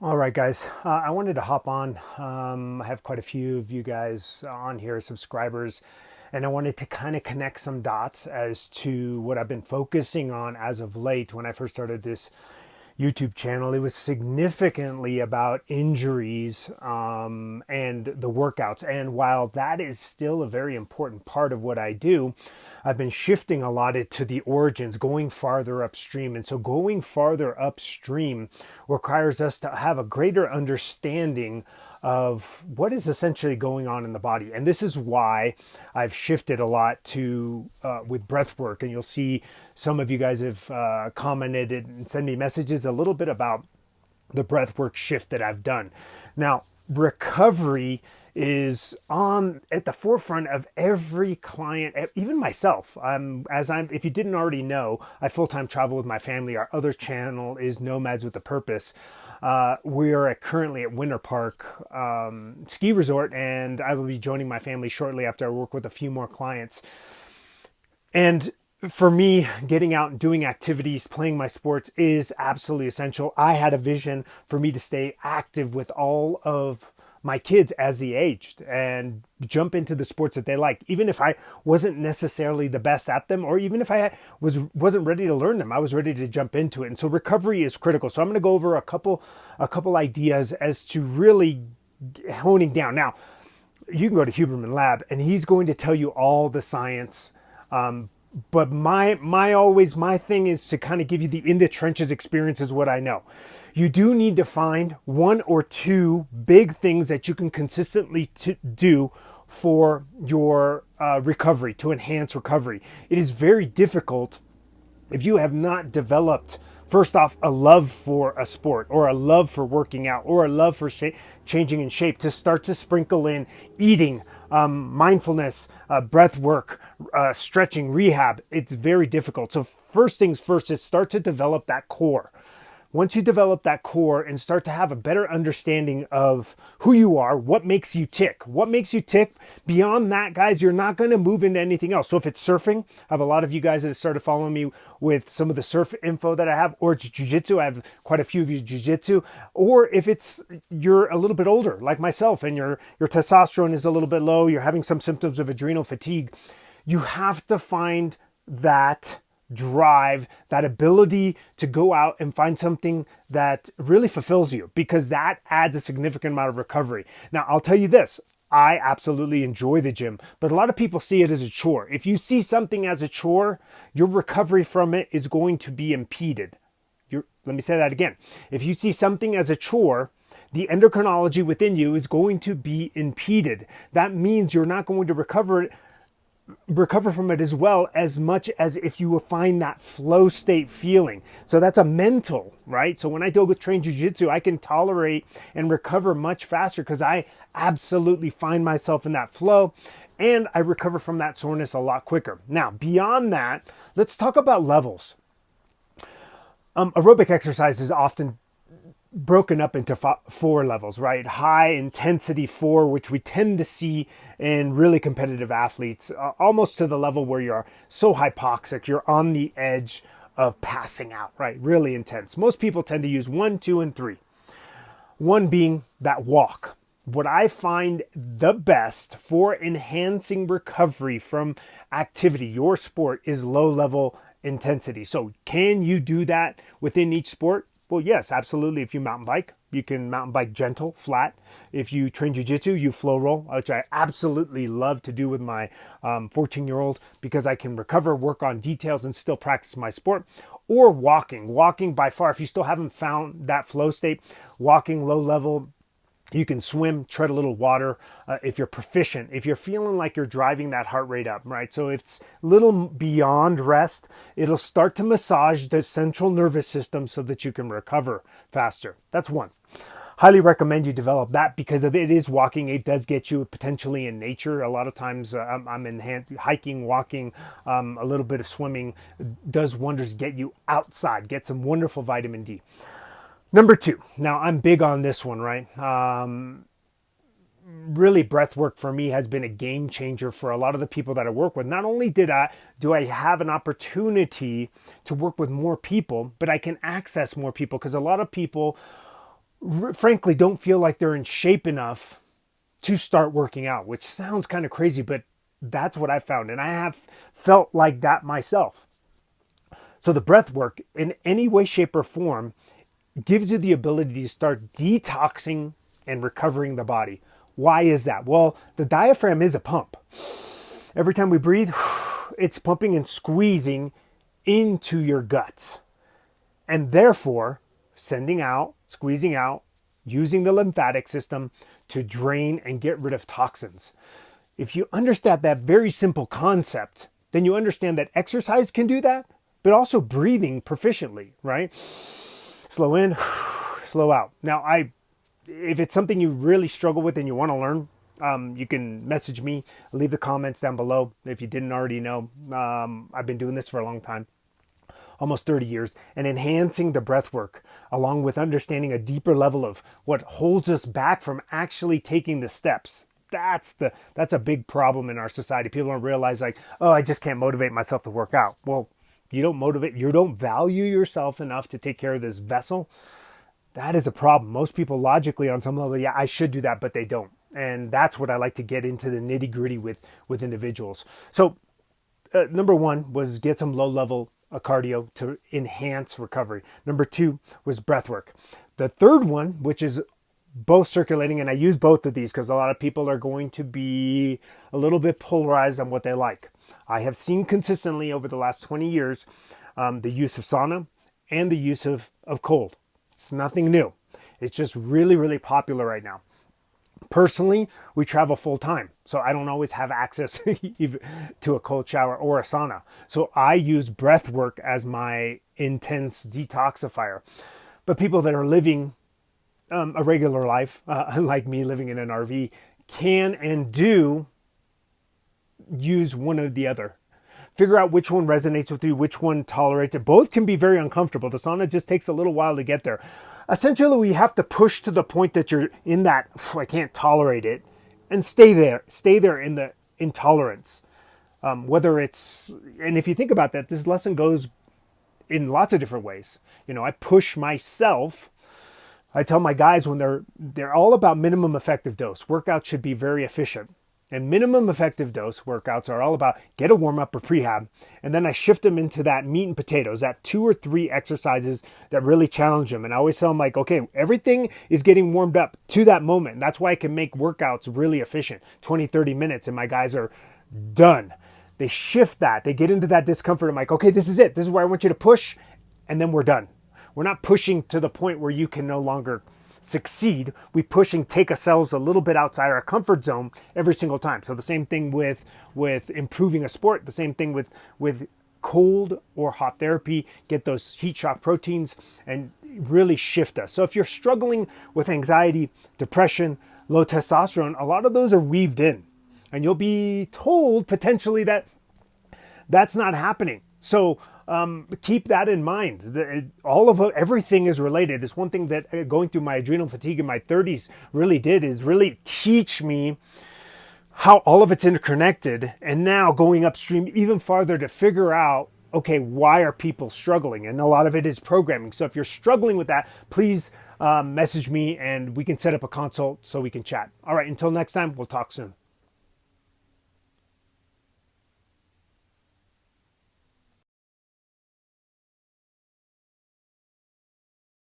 All right, guys. I wanted to hop on. I have quite a few of you guys on here, subscribers, and I wanted to kind of connect some dots as to what I've been focusing on as of late. When I first started this YouTube channel, it was significantly about injuries and the workouts. And while that is still a very important part of what I do, I've been shifting a lot to the origins, going farther upstream. And so going farther upstream requires us to have a greater understanding of what is essentially going on in the body. And this is why I've shifted a lot to with breath work. And you'll see some of you guys have commented and send me messages a little bit about the breath work shift that I've done. Now, recovery is on at the forefront of every client, even myself. If you didn't already know, I full-time travel with my family. Our other channel is Nomads with a Purpose. We are currently at Winter Park Ski Resort, and I will be joining my family shortly after I work with a few more clients. And for me, getting out and doing activities, playing my sports is absolutely essential. I had a vision for me to stay active with all of my kids as they aged and jump into the sports that they like, even if I wasn't necessarily the best at them, or even if I wasn't ready to learn them. I was ready to jump into it. And so recovery is critical. So I'm going to go over a couple ideas as to really honing down. Now, you can go to Huberman Lab and he's going to tell you all the science. But my thing is to kind of give you the in the trenches experience is what I know. You do need to find one or two big things that you can consistently do for your recovery, to enhance recovery. It is very difficult if you have not developed, first off, a love for a sport or a love for working out or a love for changing in shape, to start to sprinkle in eating, mindfulness, breath work, stretching, rehab. It's very difficult. So first things first is start to develop that core. Once you develop that core and start to have a better understanding of who you are, what makes you tick, beyond that, guys, you're not going to move into anything else. So if it's surfing, I have a lot of you guys that have started following me with some of the surf info that I have, or it's jiu-jitsu. I have quite a few of you jiu-jitsu. Or if it's you're a little bit older, like myself, and your testosterone is a little bit low, you're having some symptoms of adrenal fatigue, you have to find that drive, that ability to go out and find something that really fulfills you, because that adds a significant amount of recovery. Now, I'll tell you this. I absolutely enjoy the gym, but a lot of people see it as a chore. If you see something as a chore, your recovery from it is going to be impeded. Let me say that again. If you see something as a chore, the endocrinology within you is going to be impeded. That means you're not going to recover from it as well as much as if you find that flow state feeling. So that's a mental, right? So when I go train jiu-jitsu, I can tolerate and recover much faster because I absolutely find myself in that flow, and I recover from that soreness a lot quicker. Now, beyond that, let's talk about levels. Aerobic exercise is often broken up into four levels, right? High intensity four, which we tend to see in really competitive athletes, almost to the level where you're so hypoxic, you're on the edge of passing out, right? Really intense. Most people tend to use 1, 2, and 3. 1 being that walk. What I find the best for enhancing recovery from activity, your sport, is low level intensity. So can you do that within each sport? Well, yes, absolutely. If you mountain bike, you can mountain bike gentle, flat. If you train jiu-jitsu, you flow roll, which I absolutely love to do with my 14-year-old, because I can recover, work on details, and still practice my sport. Or walking. Walking, by far, if you still haven't found that flow state, walking low level. You can swim, tread a little water if you're proficient, if you're feeling like you're driving that heart rate up, right? So if it's a little beyond rest, it'll start to massage the central nervous system so that you can recover faster. That's 1. Highly recommend you develop that, because it is walking. It does get you potentially in nature. A lot of times I'm in hiking, walking, a little bit of swimming does wonders, get you outside, get some wonderful vitamin D. Number 2. Now, I'm big on this one, right? Really, breath work for me has been a game changer for a lot of the people that I work with. Not only do I have an opportunity to work with more people, but I can access more people, because a lot of people frankly don't feel like they're in shape enough to start working out, which sounds kind of crazy, but that's what I found. And I have felt like that myself. So the breath work in any way, shape, or form gives you the ability to start detoxing and recovering the body. Why is that? Well, the diaphragm is a pump. Every time we breathe, it's pumping and squeezing into your guts. And therefore, sending out, squeezing out, using the lymphatic system to drain and get rid of toxins. If you understand that very simple concept, then you understand that exercise can do that, but also breathing proficiently, right? Slow in, slow out. Now, if it's something you really struggle with and you want to learn, you can message me, leave the comments down below. If you didn't already know, I've been doing this for a long time, almost 30 years, and enhancing the breath work along with understanding a deeper level of what holds us back from actually taking the steps. That's a big problem in our society. People don't realize, like, oh, I just can't motivate myself to work out. Well, you don't value yourself enough to take care of this vessel. That is a problem. Most people logically on some level, yeah, I should do that, but they don't. And that's what I like to get into the nitty gritty with individuals. So number one was get some low level cardio to enhance recovery. Number two was breath work. The third one, which is both circulating, and I use both of these because a lot of people are going to be a little bit polarized on what they like. I have seen consistently over the last 20 years the use of sauna and the use of cold. It's nothing new. It's just really, really popular right now. Personally, we travel full time, so I don't always have access to a cold shower or a sauna. So I use breath work as my intense detoxifier. But people that are living a regular life, like me living in an RV, can and do use one or the other. Figure out which one resonates with you, which one tolerates it. Both can be very uncomfortable. The sauna just takes a little while to get there. Essentially, we have to push to the point that you're in that, I can't tolerate it, and stay there in the intolerance. Whether it's, and if you think about that, this lesson goes in lots of different ways. You know, I push myself. I tell my guys when they're all about minimum effective dose. Workouts should be very efficient. And minimum effective dose workouts are all about get a warm up or prehab. And then I shift them into that meat and potatoes, that 2 or 3 exercises that really challenge them. And I always tell them, like, okay, everything is getting warmed up to that moment. And that's why I can make workouts really efficient, 20, 30 minutes. And my guys are done. They shift that. They get into that discomfort. I'm like, okay, this is it. This is where I want you to push. And then we're done. We're not pushing to the point where you can no longer succeed. We push and take ourselves a little bit outside our comfort zone every single time. So the same thing with improving a sport, the same thing with cold or hot therapy, get those heat shock proteins and really shift us. So if you're struggling with anxiety, depression, low testosterone, a lot of those are weaved in, and you'll be told potentially that that's not happening. So keep that in mind. Everything is related. It's one thing that going through my adrenal fatigue in my 30s really did, is really teach me how all of it's interconnected. And now going upstream even farther to figure out, okay, why are people struggling? And a lot of it is programming. So if you're struggling with that, please message me and we can set up a consult so we can chat. All right, until next time, we'll talk soon.